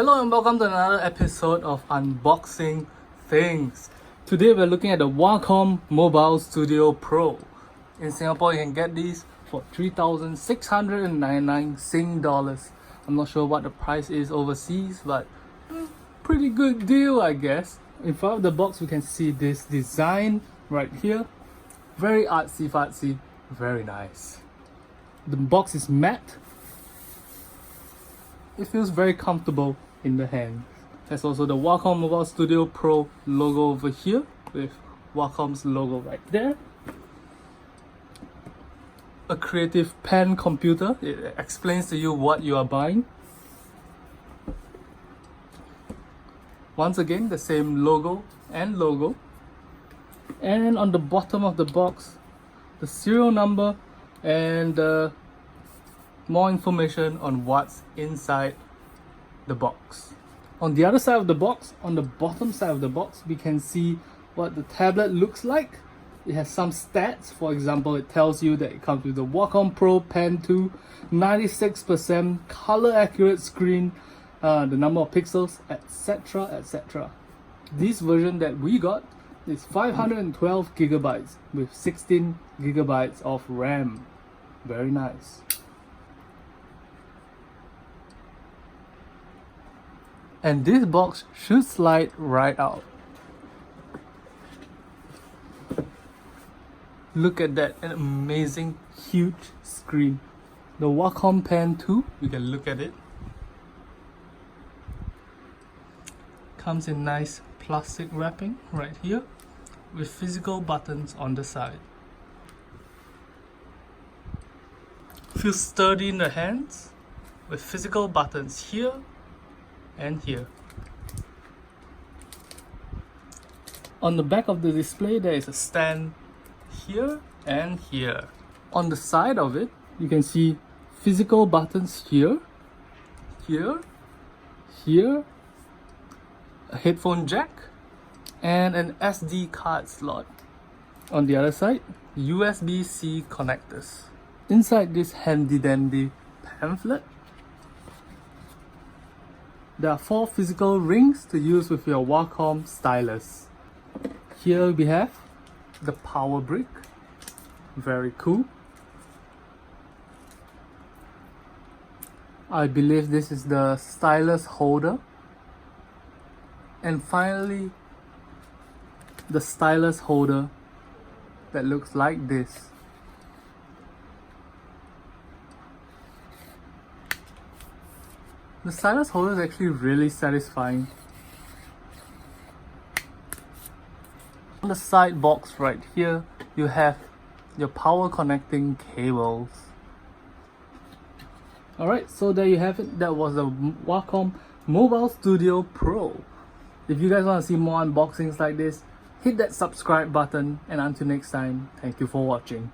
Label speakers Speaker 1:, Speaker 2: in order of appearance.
Speaker 1: Hello and welcome to another episode of Unboxing Things. Today we're looking at the Wacom Mobile Studio Pro. In Singapore you can get these for 3,699 Sing dollars. I'm not sure what the price is overseas, but pretty good deal I guess. In front of the box we can see this design right here. Very artsy, very nice. The box is matte. It feels very comfortable in the hand. There's also the Wacom Mobile Studio Pro logo over here with Wacom's logo right there. A creative pen computer. It explains to you what you are buying. Once again, the same logo. And on the bottom of the box, the serial number and more information on what's inside the box. On the other side of the box, on the bottom side of the box, we can see what the tablet looks like. It has some stats. For example, it tells you that it comes with the Wacom Pro Pen 2, 96% color accurate screen, the number of pixels, etc. This version that we got is 512 gigabytes with 16 gigabytes of RAM. Very nice. And this box should slide right out. Look at that, an amazing huge screen. The Wacom Pen 2, you can look at it. Comes in nice plastic wrapping right here with physical buttons on the side. Feels sturdy in the hands with physical buttons here and here. On the back of the display there is a stand here and here. On the side of it you can see physical buttons here, a headphone jack and an SD card slot. On the other side, USB-C connectors. Inside this handy dandy pamphlet, there are 4 physical rings to use with your Wacom stylus. Here we have the power brick. Very cool. I believe this is the stylus holder. And finally, the stylus holder that looks like this. The stylus holder is actually really satisfying. On the side box right here, you have your power connecting cables. Alright, so there you have it. That was the Wacom Mobile Studio Pro. If you guys want to see more unboxings like this, hit that subscribe button, and until next time, thank you for watching.